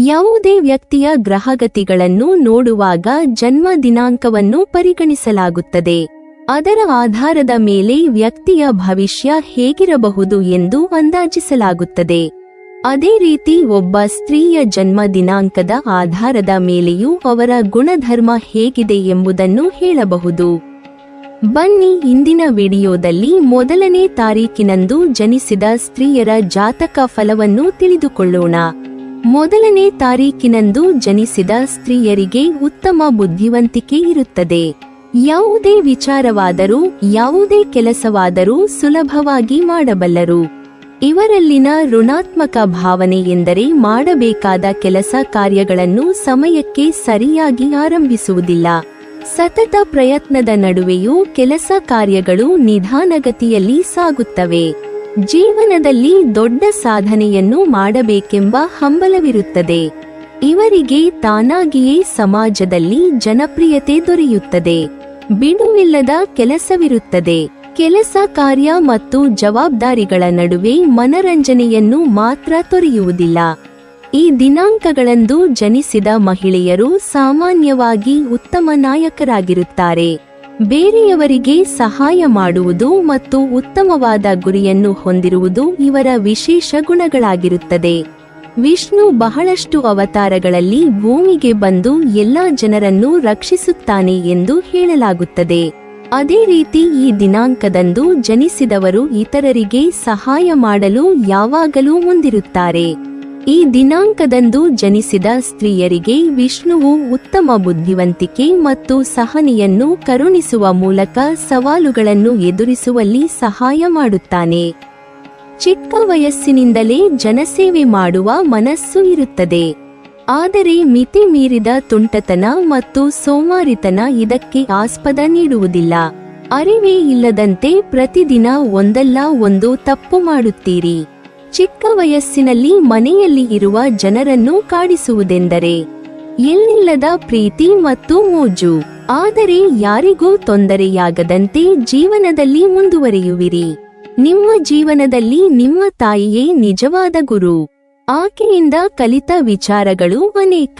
ಯಾವುದೇ ವ್ಯಕ್ತಿಯ ಗ್ರಹಗತಿಗಳನ್ನು ನೋಡುವಾಗ ಜನ್ಮ ದಿನಾಂಕವನ್ನು ಪರಿಗಣಿಸಲಾಗುತ್ತದೆ. ಅದರ ಆಧಾರದ ಮೇಲೆ ವ್ಯಕ್ತಿಯ ಭವಿಷ್ಯ ಹೇಗಿರಬಹುದು ಎಂದು ಅಂದಾಜಿಸಲಾಗುತ್ತದೆ. ಅದೇ ರೀತಿ ಒಬ್ಬ ಸ್ತ್ರೀಯ ಜನ್ಮ ದಿನಾಂಕದ ಆಧಾರದ ಮೇಲೆಯೂ ಅವರ ಗುಣಧರ್ಮ ಹೇಗಿದೆ ಎಂಬುದನ್ನು ಹೇಳಬಹುದು. ಬನ್ನಿ ಇಂದಿನ ವಿಡಿಯೋದಲ್ಲಿ 1ನೇ ತಾರೀಕಿನಂದು ಜನಿಸಿದ ಸ್ತ್ರೀಯರ ಜಾತಕ ಫಲವನ್ನು ತಿಳಿದುಕೊಳ್ಳೋಣ. 1ನೇ ತಾರೀಕಿನಂದು ಜನಿಸಿದ ಸ್ತ್ರೀಯರಿಗೆ ಉತ್ತಮ ಬುದ್ಧಿವಂತಿಕೆ ಇರುತ್ತದೆ. ಯಾವುದೇ ವಿಚಾರವಾದರೂ ಯಾವುದೇ ಕೆಲಸವಾದರೂ ಸುಲಭವಾಗಿ ಮಾಡಬಲ್ಲರು. ಇವರಲ್ಲಿನ ಋಣಾತ್ಮಕ ಭಾವನೆ ಎಂದರೆ ಮಾಡಬೇಕಾದ ಕೆಲಸ ಕಾರ್ಯಗಳನ್ನು ಸಮಯಕ್ಕೆ ಸರಿಯಾಗಿ ಆರಂಭಿಸುವುದಿಲ್ಲ. ಸತತ ಪ್ರಯತ್ನದ ನಡುವೆಯೂ ಕೆಲಸ ಕಾರ್ಯಗಳು ನಿಧಾನಗತಿಯಲ್ಲಿ ಸಾಗುತ್ತವೆ. ಜೀವನದಲ್ಲಿ ದೊಡ್ಡ ಸಾಧನೆಯನ್ನು ಮಾಡಬೇಕೆಂಬ ಹಂಬಲವಿರುತ್ತದೆ. ಇವರಿಗೆ ತಾನಾಗಿಯೇ ಸಮಾಜದಲ್ಲಿ ಜನಪ್ರಿಯತೆ ದೊರೆಯುತ್ತದೆ. ಬಿಡುವಿಲ್ಲದ ಕೆಲಸವಿರುತ್ತದೆ. ಕೆಲಸ ಕಾರ್ಯ ಮತ್ತು ಜವಾಬ್ದಾರಿಗಳ ನಡುವೆ ಮನರಂಜನೆಯನ್ನು ಮಾತ್ರ ತೊರೆಯುವುದಿಲ್ಲ. ಈ ದಿನಾಂಕಗಳಂದು ಜನಿಸಿದ ಮಹಿಳೆಯರು ಸಾಮಾನ್ಯವಾಗಿ ಉತ್ತಮ ನಾಯಕರಾಗಿರುತ್ತಾರೆ. ಬೇರೆಯವರಿಗೆ ಸಹಾಯ ಮಾಡುವುದು ಮತ್ತು ಉತ್ತಮವಾದ ಗುರಿಯನ್ನು ಹೊಂದಿರುವುದು ಇವರ ವಿಶೇಷ ಗುಣಗಳಾಗಿರುತ್ತದೆ. ವಿಷ್ಣು ಬಹಳಷ್ಟು ಅವತಾರಗಳಲ್ಲಿ ಭೂಮಿಗೆ ಬಂದು ಎಲ್ಲಾ ಜನರನ್ನು ರಕ್ಷಿಸುತ್ತಾನೆ ಎಂದು ಹೇಳಲಾಗುತ್ತದೆ. ಅದೇ ರೀತಿ ಈ ದಿನಾಂಕದಂದು ಜನಿಸಿದವರು ಇತರರಿಗೆ ಸಹಾಯ ಮಾಡಲು ಯಾವಾಗಲೂ ಮುಂದಿರುತ್ತಾರೆ. ಈ ದಿನಾಂಕದಂದು ಜನಿಸಿದ ಸ್ತ್ರೀಯರಿಗೆ ವಿಷ್ಣುವು ಉತ್ತಮ ಬುದ್ಧಿವಂತಿಕೆ ಮತ್ತು ಸಹನೆಯನ್ನು ಕರುಣಿಸುವ ಮೂಲಕ ಸವಾಲುಗಳನ್ನು ಎದುರಿಸುವಲ್ಲಿ ಸಹಾಯ ಮಾಡುತ್ತಾನೆ. ಚಿಕ್ಕ ವಯಸ್ಸಿನಿಂದಲೇ ಜನಸೇವೆ ಮಾಡುವ ಮನಸ್ಸು ಇರುತ್ತದೆ. ಆದರೆ ಮಿತಿ ಮೀರಿದ ತುಂಟತನ ಮತ್ತು ಸೋಮಾರಿತನ ಇದಕ್ಕೆ ಆಸ್ಪದ ನೀಡುವುದಿಲ್ಲ. ಅರಿವೇ ಇಲ್ಲದಂತೆ ಪ್ರತಿದಿನ ಒಂದಲ್ಲ ಒಂದು ತಪ್ಪು ಮಾಡುತ್ತೀರಿ. ಚಿಕ್ಕ ವಯಸ್ಸಿನಲ್ಲಿ ಮನೆಯಲ್ಲಿ ಇರುವ ಜನರನ್ನು ಕಾಡಿಸುವುದೆಂದರೆ ಎಲ್ಲಿಲ್ಲದ ಪ್ರೀತಿ ಮತ್ತು ಮೋಜು. ಆದರೆ ಯಾರಿಗೂ ತೊಂದರೆಯಾಗದಂತೆ ಜೀವನದಲ್ಲಿ ಮುಂದುವರಿಯುವಿರಿ. ನಿಮ್ಮ ಜೀವನದಲ್ಲಿ ನಿಮ್ಮ ತಾಯಿಯೇ ನಿಜವಾದ ಗುರು. ಆಕೆಯಿಂದ ಕಲಿತ ವಿಚಾರಗಳು ಅನೇಕ.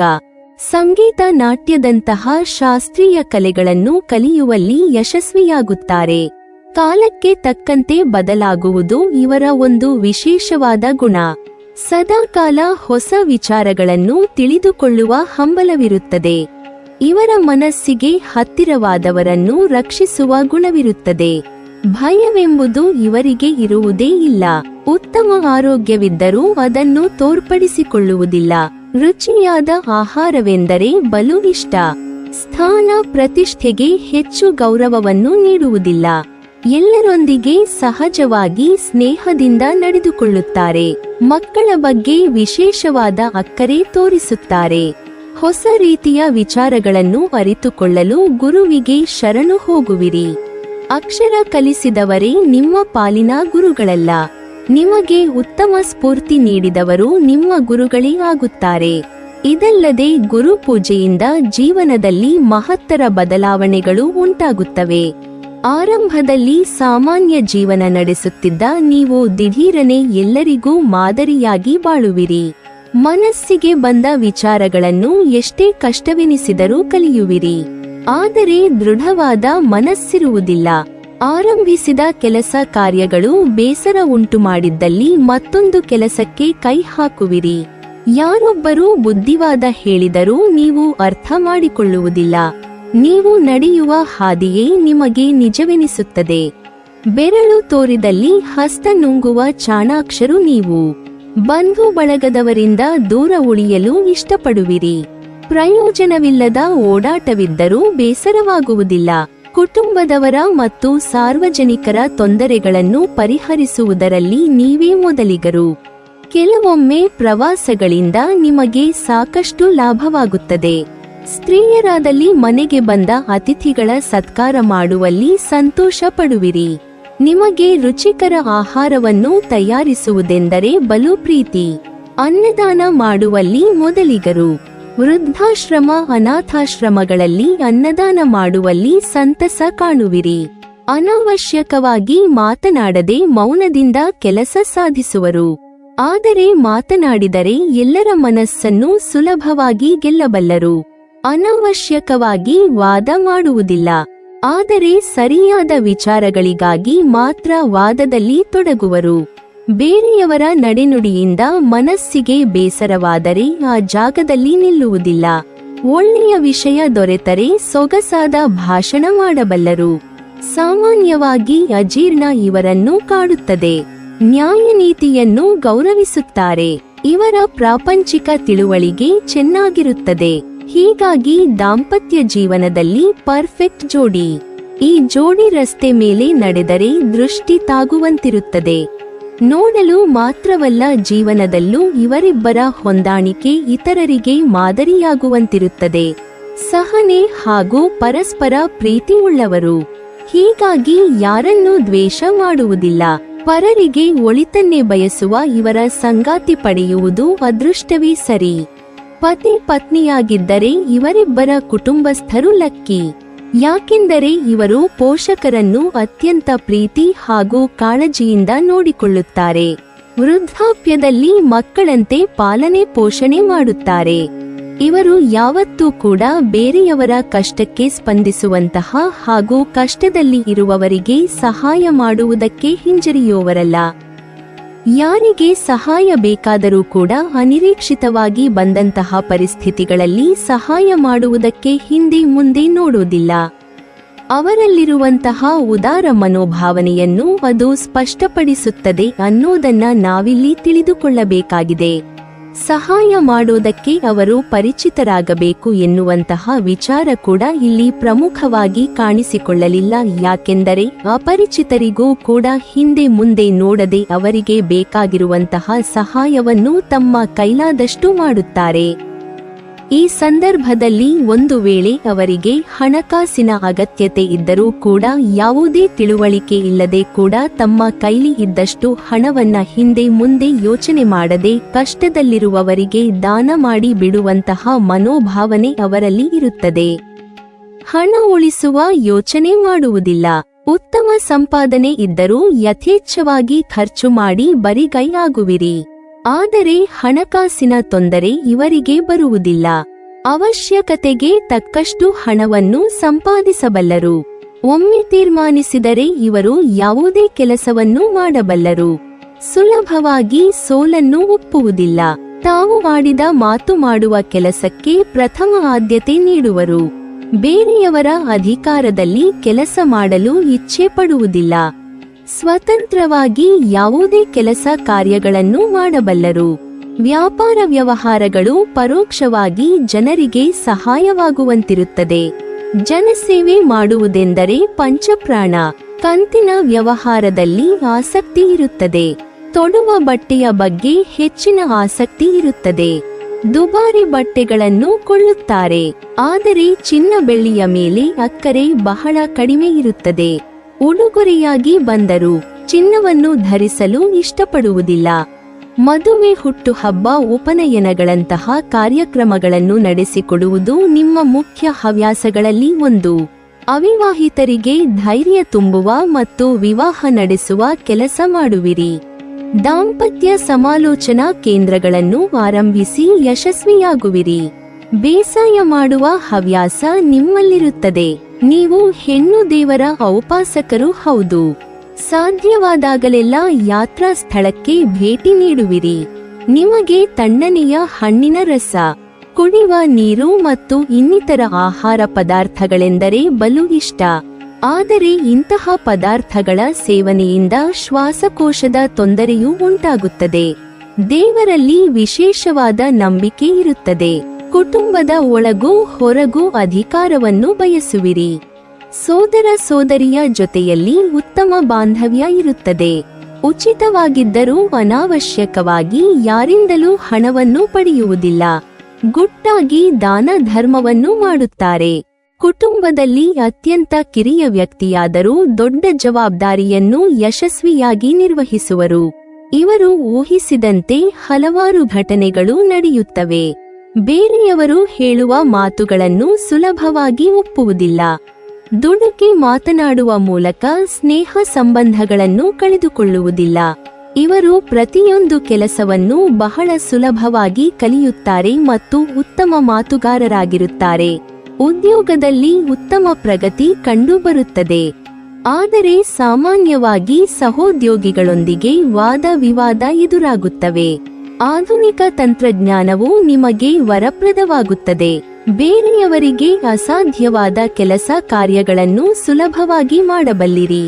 ಸಂಗೀತ, ನಾಟ್ಯದಂತಹ ಶಾಸ್ತ್ರೀಯ ಕಲೆಗಳನ್ನು ಕಲಿಯುವಲ್ಲಿ ಯಶಸ್ವಿಯಾಗುತ್ತಾರೆ. ಕಾಲಕ್ಕೆ ತಕ್ಕಂತೆ ಬದಲಾಗುವುದು ಇವರ ಒಂದು ವಿಶೇಷವಾದ ಗುಣ. ಸದಾಕಾಲ ಹೊಸ ವಿಚಾರಗಳನ್ನು ತಿಳಿದುಕೊಳ್ಳುವ ಹಂಬಲವಿರುತ್ತದೆ. ಇವರ ಮನಸ್ಸಿಗೆ ಹತ್ತಿರವಾದವರನ್ನು ರಕ್ಷಿಸುವ ಗುಣವಿರುತ್ತದೆ. ಭಯವೆಂಬುದು ಇವರಿಗೆ ಇರುವುದೇ ಇಲ್ಲ. ಉತ್ತಮ ಆರೋಗ್ಯವಿದ್ದರೂ ಅದನ್ನು ತೋರ್ಪಡಿಸಿಕೊಳ್ಳುವುದಿಲ್ಲ. ರುಚಿಯಾದ ಆಹಾರವೆಂದರೆ ಬಲು ಇಷ್ಟ. ಸ್ಥಾನ ಪ್ರತಿಷ್ಠೆಗೆ ಹೆಚ್ಚು ಗೌರವವನ್ನು ನೀಡುವುದಿಲ್ಲ. ಎಲ್ಲರೊಂದಿಗೆ ಸಹಜವಾಗಿ ಸ್ನೇಹದಿಂದ ನಡೆದುಕೊಳ್ಳುತ್ತಾರೆ. ಮಕ್ಕಳ ಬಗ್ಗೆ ವಿಶೇಷವಾದ ಅಕ್ಕರೆ ತೋರಿಸುತ್ತಾರೆ. ಹೊಸ ರೀತಿಯ ವಿಚಾರಗಳನ್ನು ಅರಿತುಕೊಳ್ಳಲು ಗುರುವಿಗೆ ಶರಣು ಹೋಗುವಿರಿ. ಅಕ್ಷರ ಕಲಿಸಿದವರೇ ನಿಮ್ಮ ಪಾಲಿನ ಗುರುಗಳಲ್ಲ. ನಿಮಗೆ ಉತ್ತಮ ಸ್ಫೂರ್ತಿ ನೀಡಿದವರು ನಿಮ್ಮ ಗುರುಗಳೇ ಆಗುತ್ತಾರೆ. ಇದಲ್ಲದೆ ಗುರು ಪೂಜೆಯಿಂದ ಜೀವನದಲ್ಲಿ ಮಹತ್ತರ ಬದಲಾವಣೆಗಳು ಉಂಟಾಗುತ್ತವೆ. ಆರಂಭದಲ್ಲಿ ಸಾಮಾನ್ಯ ಜೀವನ ನಡೆಸುತ್ತಿದ್ದ ನೀವು ದಿಢೀರನೆ ಎಲ್ಲರಿಗೂ ಮಾದರಿಯಾಗಿ ಬಾಳುವಿರಿ. ಮನಸ್ಸಿಗೆ ಬಂದ ವಿಚಾರಗಳನ್ನು ಎಷ್ಟೇ ಕಷ್ಟವೆನಿಸಿದರೂ ಕಲಿಯುವಿರಿ. ಆದರೆ ದೃಢವಾದ ಮನಸ್ಸಿರುವುದಿಲ್ಲ. ಆರಂಭಿಸಿದ ಕೆಲಸ ಕಾರ್ಯಗಳು ಬೇಸರ ಉಂಟು ಮಾಡಿದ್ದಲ್ಲಿ ಮತ್ತೊಂದು ಕೆಲಸಕ್ಕೆ ಕೈ ಹಾಕುವಿರಿ. ಯಾರೊಬ್ಬರೂ ಬುದ್ಧಿವಾದ ಹೇಳಿದರೂ ನೀವು ಅರ್ಥ ಮಾಡಿಕೊಳ್ಳುವುದಿಲ್ಲ. ನೀವು ನಡೆಯುವ ಹಾದಿಯೇ ನಿಮಗೆ ನಿಜವೆನಿಸುತ್ತದೆ. ಬೆರಳು ತೋರಿದಲ್ಲಿ ಹಸ್ತ ನುಂಗುವ ಚಾಣಾಕ್ಷರು ನೀವು. ಬಂಧು ಬಳಗದವರಿಂದ ದೂರ ಉಳಿಯಲು ಇಷ್ಟಪಡುವಿರಿ. ಪ್ರಯೋಜನವಿಲ್ಲದ ಓಡಾಟವಿದ್ದರೂ ಬೇಸರವಾಗುವುದಿಲ್ಲ. ಕುಟುಂಬದವರ ಮತ್ತು ಸಾರ್ವಜನಿಕರ ತೊಂದರೆಗಳನ್ನು ಪರಿಹರಿಸುವುದರಲ್ಲಿ ನೀವೇ ಮೊದಲಿಗರು. ಕೆಲವೊಮ್ಮೆ ಪ್ರವಾಸಗಳಿಂದ ನಿಮಗೆ ಸಾಕಷ್ಟು ಲಾಭವಾಗುತ್ತದೆ. ಸ್ತ್ರೀಯರಾದಲ್ಲಿ ಮನೆಗೆ ಬಂದ ಅತಿಥಿಗಳ ಸತ್ಕಾರ ಮಾಡುವಲ್ಲಿ ಸಂತೋಷ ಪಡುವಿರಿ. ನಿಮಗೆ ರುಚಿಕರ ಆಹಾರವನ್ನು ತಯಾರಿಸುವುದೆಂದರೆ ಬಲು ಪ್ರೀತಿ. ಅನ್ನದಾನ ಮಾಡುವಲ್ಲಿ ಮೊದಲಿಗರು. ವೃದ್ಧಾಶ್ರಮ, ಅನಾಥಾಶ್ರಮಗಳಲ್ಲಿ ಅನ್ನದಾನ ಮಾಡುವಲ್ಲಿ ಸಂತಸ ಕಾಣುವಿರಿ. ಅನಾವಶ್ಯಕವಾಗಿ ಮಾತನಾಡದೆ ಮೌನದಿಂದ ಕೆಲಸ ಸಾಧಿಸುವರು. ಆದರೆ ಮಾತನಾಡಿದರೆ ಎಲ್ಲರ ಮನಸ್ಸನ್ನು ಸುಲಭವಾಗಿ ಗೆಲ್ಲಬಲ್ಲರು. ಅನಾವಶ್ಯಕವಾಗಿ ವಾದ ಮಾಡುವುದಿಲ್ಲ. ಆದರೆ ಸರಿಯಾದ ವಿಚಾರಗಳಿಗಾಗಿ ಮಾತ್ರ ವಾದದಲ್ಲಿ ತೊಡಗುವರು. ಬೇರೆಯವರ ನಡೆನುಡಿಯಿಂದ ಮನಸ್ಸಿಗೆ ಬೇಸರವಾದರೆ ಆ ಜಾಗದಲ್ಲಿ ನಿಲ್ಲುವುದಿಲ್ಲ. ಒಳ್ಳೆಯ ವಿಷಯ ದೊರೆತರೆ ಸೊಗಸಾದ ಭಾಷಣ ಮಾಡಬಲ್ಲರು. ಸಾಮಾನ್ಯವಾಗಿ ಅಜೀರ್ಣ ಇವರನ್ನು ಕಾಡುತ್ತದೆ. ನ್ಯಾಯನೀತಿಯನ್ನು ಗೌರವಿಸುತ್ತಾರೆ. ಇವರ ಪ್ರಾಪಂಚಿಕ ತಿಳುವಳಿಕೆ ಚೆನ್ನಾಗಿರುತ್ತದೆ. ಹೀಗಾಗಿ ದಾಂಪತ್ಯ ಜೀವನದಲ್ಲಿ ಪರ್ಫೆಕ್ಟ್ ಜೋಡಿ. ಈ ಜೋಡಿ ರಸ್ತೆ ಮೇಲೆ ನಡೆದರೆ ದೃಷ್ಟಿ ತಾಗುವಂತಿರುತ್ತದೆ. ನೋಡಲು ಮಾತ್ರವಲ್ಲ, ಜೀವನದಲ್ಲೂ ಇವರಿಬ್ಬರ ಹೊಂದಾಣಿಕೆ ಇತರರಿಗೆ ಮಾದರಿಯಾಗುವಂತಿರುತ್ತದೆ. ಸಹನೆ ಹಾಗೂ ಪರಸ್ಪರ ಪ್ರೀತಿ ಉಳ್ಳವರು. ಹೀಗಾಗಿ ಯಾರನ್ನೂ ದ್ವೇಷ ಮಾಡುವುದಿಲ್ಲ. ಪರರಿಗೆ ಒಳಿತನ್ನೇ ಬಯಸುವ ಇವರ ಸಂಗಾತಿ ಪಡೆಯುವುದು ಅದೃಷ್ಟವೇ ಸರಿ. ಪತಿ ಪತ್ನಿಯಾಗಿದ್ದರೆ ಇವರಿಬ್ಬರ ಕುಟುಂಬಸ್ಥರು ಲಕ್ಕಿ. ಯಾಕೆಂದರೆ ಇವರು ಪೋಷಕರನ್ನು ಅತ್ಯಂತ ಪ್ರೀತಿ ಹಾಗೂ ಕಾಳಜಿಯಿಂದ ನೋಡಿಕೊಳ್ಳುತ್ತಾರೆ. ವೃದ್ಧಾಪ್ಯದಲ್ಲಿ ಮಕ್ಕಳಂತೆ ಪಾಲನೆ ಪೋಷಣೆ ಮಾಡುತ್ತಾರೆ. ಇವರು ಯಾವತ್ತೂ ಕೂಡ ಬೇರೆಯವರ ಕಷ್ಟಕ್ಕೆ ಸ್ಪಂದಿಸುವಂತಹ ಹಾಗೂ ಕಷ್ಟದಲ್ಲಿ ಇರುವವರಿಗೆ ಸಹಾಯ ಮಾಡುವುದಕ್ಕೆ ಹಿಂಜರಿಯುವವರಲ್ಲ. ಯಾರಿಗೆ ಸಹಾಯ ಬೇಕಾದರೂ ಕೂಡ ಅನಿರೀಕ್ಷಿತವಾಗಿ ಬಂದಂತಹ ಪರಿಸ್ಥಿತಿಗಳಲ್ಲಿ ಸಹಾಯ ಮಾಡುವುದಕ್ಕೆ ಹಿಂದೆ ಮುಂದೆ ನೋಡುವುದಿಲ್ಲ. ಅವರಲ್ಲಿರುವಂತಹ ಉದಾರ ಮನೋಭಾವನೆಯನ್ನು ಅದು ಸ್ಪಷ್ಟಪಡಿಸುತ್ತದೆ ಅನ್ನೋದನ್ನ ನಾವಿಲ್ಲಿ ತಿಳಿದುಕೊಳ್ಳಬೇಕಾಗಿದೆ. ಸಹಾಯ ಮಾಡೋದಕ್ಕೆ ಅವರು ಪರಿಚಿತರಾಗಬೇಕು ಎನ್ನುವಂತಹ ವಿಚಾರ ಕೂಡ ಇಲ್ಲಿ ಪ್ರಮುಖವಾಗಿ ಕಾಣಿಸಿಕೊಳ್ಳಲಿಲ್ಲ. ಯಾಕೆಂದರೆ ಅಪರಿಚಿತರಿಗೂ ಕೂಡ ಹಿಂದೆ ಮುಂದೆ ನೋಡದೆ ಅವರಿಗೆ ಬೇಕಾಗಿರುವಂತಹ ಸಹಾಯವನ್ನು ತಮ್ಮ ಕೈಲಾದಷ್ಟು ಮಾಡುತ್ತಾರೆ. ಈ ಸಂದರ್ಭದಲ್ಲಿ ಒಂದು ವೇಳೆ ಅವರಿಗೆ ಹಣಕಾಸಿನ ಅಗತ್ಯತೆ ಇದ್ದರೂ ಕೂಡ ಯಾವುದೇ ತಿಳುವಳಿಕೆ ಇಲ್ಲದೆ ಕೂಡ ತಮ್ಮ ಕೈಲಿ ಇದ್ದಷ್ಟು ಹಣವನ್ನ ಹಿಂದೆ ಮುಂದೆ ಯೋಚನೆ ಮಾಡದೆ ಕಷ್ಟದಲ್ಲಿರುವವರಿಗೆ ದಾನ ಮಾಡಿ ಬಿಡುವಂತಹ ಮನೋಭಾವನೆ ಅವರಲ್ಲಿ ಇರುತ್ತದೆ. ಹಣ ಉಳಿಸುವ ಯೋಚನೆ ಮಾಡುವುದಿಲ್ಲ. ಉತ್ತಮ ಸಂಪಾದನೆ ಇದ್ದರೂ ಯಥೇಚ್ಛವಾಗಿ ಖರ್ಚು ಮಾಡಿ ಬರಿಗೈಯಾಗುವಿರಿ. ಆದರೆ ಹಣಕಾಸಿನ ತೊಂದರೆ ಇವರಿಗೆ ಬರುವುದಿಲ್ಲ. ಅವಶ್ಯಕತೆಗೆ ತಕ್ಕಷ್ಟು ಹಣವನ್ನು ಸಂಪಾದಿಸಬಲ್ಲರು. ಒಮ್ಮೆ ತೀರ್ಮಾನಿಸಿದರೆ ಇವರು ಯಾವುದೇ ಕೆಲಸವನ್ನು ಮಾಡಬಲ್ಲರು. ಸುಲಭವಾಗಿ ಸೋಲನ್ನು ಒಪ್ಪುವುದಿಲ್ಲ. ತಾವು ಆಡಿದ ಮಾತು ಮಾಡುವ ಕೆಲಸಕ್ಕೆ ಪ್ರಥಮ ಆದ್ಯತೆ ನೀಡುವರು. ಬೇರೆಯವರ ಅಧಿಕಾರದಲ್ಲಿ ಕೆಲಸ ಮಾಡಲು ಇಚ್ಛೆ ಪಡುವುದಿಲ್ಲ. ಸ್ವತಂತ್ರವಾಗಿ ಯಾವುದೇ ಕೆಲಸ ಕಾರ್ಯಗಳನ್ನು ಮಾಡಬಲ್ಲರು. ವ್ಯಾಪಾರ ವ್ಯವಹಾರಗಳು ಪರೋಕ್ಷವಾಗಿ ಜನರಿಗೆ ಸಹಾಯವಾಗುವಂತಿರುತ್ತದೆ. ಜನಸೇವೆ ಮಾಡುವುದೆಂದರೆ ಪಂಚಪ್ರಾಣ. ಕಂತಿನ ವ್ಯವಹಾರದಲ್ಲಿ ಆಸಕ್ತಿ ಇರುತ್ತದೆ. ತೊಡುವ ಬಟ್ಟೆಯ ಬಗ್ಗೆ ಹೆಚ್ಚಿನ ಆಸಕ್ತಿ ಇರುತ್ತದೆ. ದುಬಾರಿ ಬಟ್ಟೆಗಳನ್ನು ಕೊಳ್ಳುತ್ತಾರೆ. ಆದರೆ ಚಿನ್ನ ಬೆಳ್ಳಿಯ ಮೇಲೆ ಅಕ್ಕರೆ ಬಹಳ ಕಡಿಮೆ ಇರುತ್ತದೆ. ಉಡುಗೊರೆಯಾಗಿ ಬಂದರೂ ಚಿನ್ನವನ್ನು ಧರಿಸಲು ಇಷ್ಟಪಡುವುದಿಲ್ಲ. ಮದುವೆ, ಹುಟ್ಟುಹಬ್ಬ, ಉಪನಯನಗಳಂತಹ ಕಾರ್ಯಕ್ರಮಗಳನ್ನು ನಡೆಸಿಕೊಡುವುದು ನಿಮ್ಮ ಮುಖ್ಯ ಹವ್ಯಾಸಗಳಲ್ಲಿ ಒಂದು. ಅವಿವಾಹಿತರಿಗೆ ಧೈರ್ಯ ತುಂಬುವ ಮತ್ತು ವಿವಾಹ ನಡೆಸುವ ಕೆಲಸ ಮಾಡುವಿರಿ. ದಾಂಪತ್ಯ ಸಮಾಲೋಚನಾ ಕೇಂದ್ರಗಳನ್ನು ಆರಂಭಿಸಿ ಯಶಸ್ವಿಯಾಗುವಿರಿ. ಬೇಸಾಯ ಮಾಡುವ ಹವ್ಯಾಸ ನಿಮ್ಮಲ್ಲಿರುತ್ತದೆ. ನೀವು ಹೆಣ್ಣು ದೇವರ ಔಪಾಸಕರು ಹೌದು. ಸಾಧ್ಯವಾದಾಗಲೆಲ್ಲ ಯಾತ್ರಾ ಸ್ಥಳಕ್ಕೆ ಭೇಟಿ ನೀಡುವಿರಿ. ನಿಮಗೆ ತಣ್ಣನೆಯ ಹಣ್ಣಿನ ರಸ, ಕುಡಿಯುವ ನೀರು ಮತ್ತು ಇನ್ನಿತರ ಆಹಾರ ಪದಾರ್ಥಗಳೆಂದರೆ ಬಲು ಇಷ್ಟ. ಆದರೆ ಇಂತಹ ಪದಾರ್ಥಗಳ ಸೇವನೆಯಿಂದ ಶ್ವಾಸಕೋಶದ ತೊಂದರೆಯೂ ಉಂಟಾಗುತ್ತದೆ. ದೇವರಲ್ಲಿ ವಿಶೇಷವಾದ ನಂಬಿಕೆ ಇರುತ್ತದೆ. ಕುಟುಂಬದ ಒಳಗೂ ಹೊರಗೂ ಅಧಿಕಾರವನ್ನು ಬಯಸುವಿರಿ. ಸೋದರ ಸೋದರಿಯ ಜೊತೆಯಲ್ಲಿ ಉತ್ತಮ ಬಾಂಧವ್ಯ ಇರುತ್ತದೆ. ಉಚಿತವಾಗಿದ್ದರೂ ಅನಾವಶ್ಯಕವಾಗಿ ಯಾರಿಂದಲೂ ಹಣವನ್ನು ಪಡೆಯುವುದಿಲ್ಲ. ಗುಟ್ಟಾಗಿ ದಾನ ಧರ್ಮವನ್ನು ಮಾಡುತ್ತಾರೆ. ಕುಟುಂಬದಲ್ಲಿ ಅತ್ಯಂತ ಕಿರಿಯ ವ್ಯಕ್ತಿಯಾದರೂ ದೊಡ್ಡ ಜವಾಬ್ದಾರಿಯನ್ನು ಯಶಸ್ವಿಯಾಗಿ ನಿರ್ವಹಿಸುವರು. ಇವರು ಊಹಿಸಿದಂತೆ ಹಲವಾರು ಘಟನೆಗಳು ನಡೆಯುತ್ತವೆ. ಬೇರೆಯವರು ಹೇಳುವ ಮಾತುಗಳನ್ನು ಸುಲಭವಾಗಿ ಒಪ್ಪುವುದಿಲ್ಲ. ದುಡುಕಿ ಮಾತನಾಡುವ ಮೂಲಕ ಸ್ನೇಹ ಸಂಬಂಧಗಳನ್ನು ಕಳೆದುಕೊಳ್ಳುವುದಿಲ್ಲ. ಇವರು ಪ್ರತಿಯೊಂದು ಕೆಲಸವನ್ನು ಬಹಳ ಸುಲಭವಾಗಿ ಕಲಿಯುತ್ತಾರೆ ಮತ್ತು ಉತ್ತಮ ಮಾತುಗಾರರಾಗಿರುತ್ತಾರೆ. ಉದ್ಯೋಗದಲ್ಲಿ ಉತ್ತಮ ಪ್ರಗತಿ ಕಂಡುಬರುತ್ತದೆ. ಆದರೆ ಸಾಮಾನ್ಯವಾಗಿ ಸಹೋದ್ಯೋಗಿಗಳೊಂದಿಗೆ ವಾದ ವಿವಾದ ಎದುರಾಗುತ್ತವೆ. ಆಧುನಿಕ ತಂತ್ರಜ್ಞಾನವು ನಿಮಗೆ ವರಪ್ರದವಾಗುತ್ತದೆ. ಬೇರೆಯವರಿಗೆ ಅಸಾಧ್ಯವಾದ ಕೆಲಸ ಕಾರ್ಯಗಳನ್ನು ಸುಲಭವಾಗಿ ಮಾಡಬಲ್ಲಿರಿ.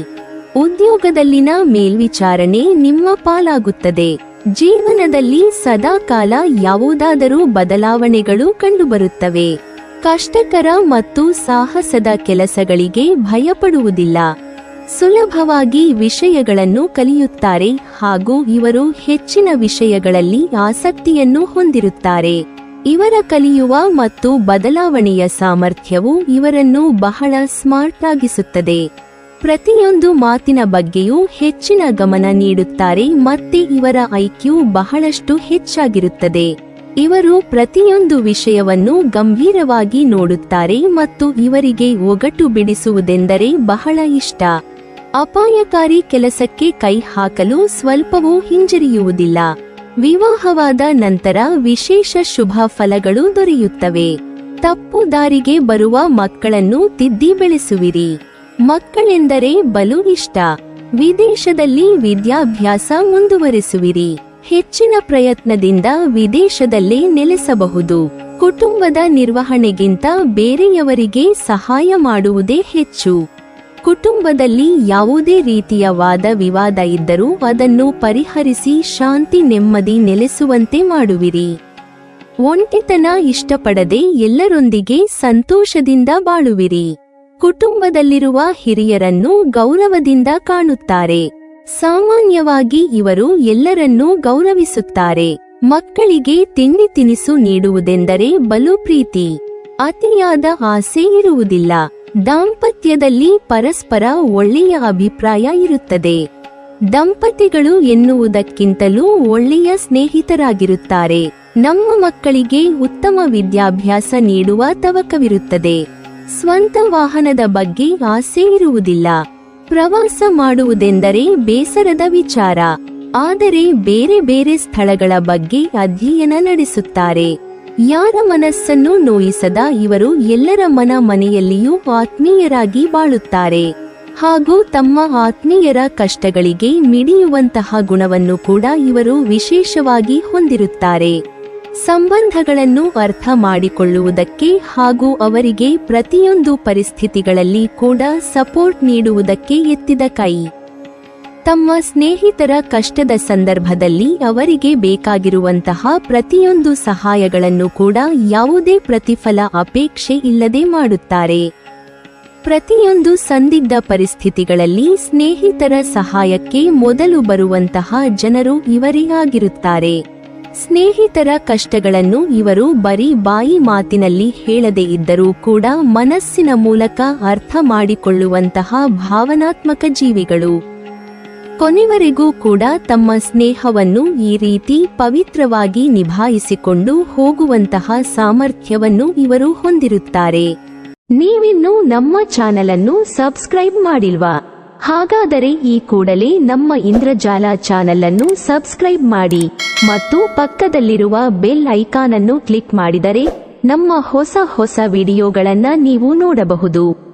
ಉದ್ಯೋಗದಲ್ಲಿನ ಮೇಲ್ವಿಚಾರಣೆ ನಿಮ್ಮ ಪಾಲಾಗುತ್ತದೆ. ಜೀವನದಲ್ಲಿ ಸದಾಕಾಲ ಯಾವುದಾದರೂ ಬದಲಾವಣೆಗಳು ಕಂಡುಬರುತ್ತವೆ. ಕಷ್ಟಕರ ಮತ್ತು ಸಾಹಸದ ಕೆಲಸಗಳಿಗೆ ಭಯಪಡುವುದಿಲ್ಲ. ಸುಲಭವಾಗಿ ವಿಷಯಗಳನ್ನು ಕಲಿಯುತ್ತಾರೆ ಹಾಗೂ ಇವರು ಹೆಚ್ಚಿನ ವಿಷಯಗಳಲ್ಲಿ ಆಸಕ್ತಿಯನ್ನು ಹೊಂದಿರುತ್ತಾರೆ. ಇವರ ಕಲಿಯುವ ಮತ್ತು ಬದಲಾವಣೆಯ ಸಾಮರ್ಥ್ಯವು ಇವರನ್ನು ಬಹಳ ಸ್ಮಾರ್ಟ್ ಆಗಿಸುತ್ತದೆ. ಪ್ರತಿಯೊಂದು ಮಾತಿನ ಬಗ್ಗೆಯೂ ಹೆಚ್ಚಿನ ಗಮನ ನೀಡುತ್ತಾರೆ ಮತ್ತೆ ಇವರ ಐಕ್ಯೂ ಬಹಳಷ್ಟು ಹೆಚ್ಚಾಗಿರುತ್ತದೆ. ಇವರು ಪ್ರತಿಯೊಂದು ವಿಷಯವನ್ನು ಗಂಭೀರವಾಗಿ ನೋಡುತ್ತಾರೆ ಮತ್ತು ಇವರಿಗೆ ಒಗಟು ಬಿಡಿಸುವುದೆಂದರೆ ಬಹಳ ಇಷ್ಟ. ಅಪಾಯಕಾರಿ ಕೆಲಸಕ್ಕೆ ಕೈ ಹಾಕಲು ಸ್ವಲ್ಪವೂ ಹಿಂಜರಿಯುವುದಿಲ್ಲ. ವಿವಾಹವಾದ ನಂತರ ವಿಶೇಷ ಶುಭ ಫಲಗಳು ದೊರೆಯುತ್ತವೆ. ತಪ್ಪು ದಾರಿಗೆ ಬರುವ ಮಕ್ಕಳನ್ನು ತಿದ್ದಿ ಬೆಳೆಸುವಿರಿ. ಮಕ್ಕಳೆಂದರೆ ಬಲು ಇಷ್ಟ. ವಿದೇಶದಲ್ಲಿ ವಿದ್ಯಾಭ್ಯಾಸ ಮುಂದುವರೆಸುವಿರಿ. ಹೆಚ್ಚಿನ ಪ್ರಯತ್ನದಿಂದ ವಿದೇಶದಲ್ಲೇ ನೆಲೆಸಬಹುದು. ಕುಟುಂಬದ ನಿರ್ವಹಣೆಗಿಂತ ಬೇರೆಯವರಿಗೆ ಸಹಾಯ ಮಾಡುವುದೇ ಹೆಚ್ಚು. ಕುಟುಂಬದಲ್ಲಿ ಯಾವುದೇ ರೀತಿಯ ವಾದ ವಿವಾದ ಇದ್ದರೂ ಅದನ್ನು ಪರಿಹರಿಸಿ ಶಾಂತಿ ನೆಮ್ಮದಿ ನೆಲೆಸುವಂತೆ ಮಾಡುವಿರಿ. ಒಂಟಿತನ ಇಷ್ಟಪಡದೆ ಎಲ್ಲರೊಂದಿಗೆ ಸಂತೋಷದಿಂದ ಬಾಳುವಿರಿ. ಕುಟುಂಬದಲ್ಲಿರುವ ಹಿರಿಯರನ್ನು ಗೌರವದಿಂದ ಕಾಣುತ್ತಾರೆ. ಸಾಮಾನ್ಯವಾಗಿ ಇವರು ಎಲ್ಲರನ್ನೂ ಗೌರವಿಸುತ್ತಾರೆ. ಮಕ್ಕಳಿಗೆ ತಿಂಡಿ ತಿನಿಸು ನೀಡುವುದೆಂದರೆ ಬಲು ಪ್ರೀತಿ. ಅತಿಯಾದ ಆಸೆ ಇರುವುದಿಲ್ಲ. ದಾಂಪತ್ಯದಲ್ಲಿ ಪರಸ್ಪರ ಒಳ್ಳೆಯ ಅಭಿಪ್ರಾಯ ಇರುತ್ತದೆ. ದಂಪತಿಗಳು ಎನ್ನುವುದಕ್ಕಿಂತಲೂ ಒಳ್ಳೆಯ ಸ್ನೇಹಿತರಾಗಿರುತ್ತಾರೆ. ನಮ್ಮ ಮಕ್ಕಳಿಗೆ ಉತ್ತಮ ವಿದ್ಯಾಭ್ಯಾಸ ನೀಡುವ ತವಕವಿರುತ್ತದೆ. ಸ್ವಂತ ವಾಹನದ ಬಗ್ಗೆ ಆಸೆ ಇರುವುದಿಲ್ಲ. ಪ್ರವಾಸ ಮಾಡುವುದೆಂದರೆ ಬೇಸರದ ವಿಚಾರ. ಆದರೆ ಬೇರೆ ಬೇರೆ ಸ್ಥಳಗಳ ಬಗ್ಗೆ ಅಧ್ಯಯನ ನಡೆಸುತ್ತಾರೆ. ಯಾರ ಮನಸ್ಸನ್ನು ನೋಯಿಸದ ಇವರು ಎಲ್ಲರ ಮನೆಯಲ್ಲಿಯೂ ಆತ್ಮೀಯರಾಗಿ ಬಾಳುತ್ತಾರೆ ಹಾಗೂ ತಮ್ಮ ಆತ್ಮೀಯರ ಕಷ್ಟಗಳಿಗೆ ಮಿಡಿಯುವಂತಹ ಗುಣವನ್ನು ಕೂಡ ಇವರು ವಿಶೇಷವಾಗಿ ಹೊಂದಿರುತ್ತಾರೆ. ಸಂಬಂಧಗಳನ್ನು ಅರ್ಥ ಮಾಡಿಕೊಳ್ಳುವುದಕ್ಕೆ ಹಾಗೂ ಅವರಿಗೆ ಪ್ರತಿಯೊಂದು ಪರಿಸ್ಥಿತಿಗಳಲ್ಲಿ ಕೂಡ ಸಪೋರ್ಟ್ ನೀಡುವುದಕ್ಕೆ ಎತ್ತಿದ ಕೈ. ತಮ್ಮ ಸ್ನೇಹಿತರ ಕಷ್ಟದ ಸಂದರ್ಭದಲ್ಲಿ ಅವರಿಗೆ ಬೇಕಾಗಿರುವಂತಹ ಪ್ರತಿಯೊಂದು ಸಹಾಯಗಳನ್ನು ಕೂಡ ಯಾವುದೇ ಪ್ರತಿಫಲ ಅಪೇಕ್ಷೆ ಇಲ್ಲದೆ ಮಾಡುತ್ತಾರೆ. ಪ್ರತಿಯೊಂದು ಸಂದಿಗ್ಧ ಪರಿಸ್ಥಿತಿಗಳಲ್ಲಿ ಸ್ನೇಹಿತರ ಸಹಾಯಕ್ಕೆ ಮೊದಲು ಬರುವಂತಹ ಜನರು ಇವರೇ ಆಗಿರುತ್ತಾರೆ. ಸ್ನೇಹಿತರ ಕಷ್ಟಗಳನ್ನು ಇವರು ಬರೀ ಬಾಯಿ ಮಾತಿನಲ್ಲಿ ಹೇಳದೇ ಇದ್ದರೂ ಕೂಡ ಮನಸ್ಸಿನ ಮೂಲಕ ಅರ್ಥ ಮಾಡಿಕೊಳ್ಳುವಂತಹ ಭಾವನಾತ್ಮಕ ಜೀವಿಗಳು. ಕೊನೆವರೆಗೂ ಕೂಡ ತಮ್ಮ ಸ್ನೇಹವನ್ನು ಈ ರೀತಿ ಪವಿತ್ರವಾಗಿ ನಿಭಾಯಿಸಿಕೊಂಡು ಹೋಗುವಂತಹ ಸಾಮರ್ಥ್ಯವನ್ನು ಇವರು ಹೊಂದಿರುತ್ತಾರೆ. ನೀವಿನ್ನೂ ನಮ್ಮ ಚಾನೆಲ್ ಅನ್ನು ಸಬ್ಸ್ಕ್ರೈಬ್ ಮಾಡಿಲ್ವಾ? ಹಾಗಾದರೆ ಈ ಕೂಡಲೇ ನಮ್ಮ ಇಂದ್ರಜಾಲ ಚಾನೆಲ್ ಅನ್ನು ಸಬ್ಸ್ಕ್ರೈಬ್ ಮಾಡಿ ಮತ್ತು ಪಕ್ಕದಲ್ಲಿರುವ ಬೆಲ್ ಐಕಾನ್ ಅನ್ನು ಕ್ಲಿಕ್ ಮಾಡಿದರೆ ನಮ್ಮ ಹೊಸ ವಿಡಿಯೋಗಳನ್ನು ನೀವು ನೋಡಬಹುದು.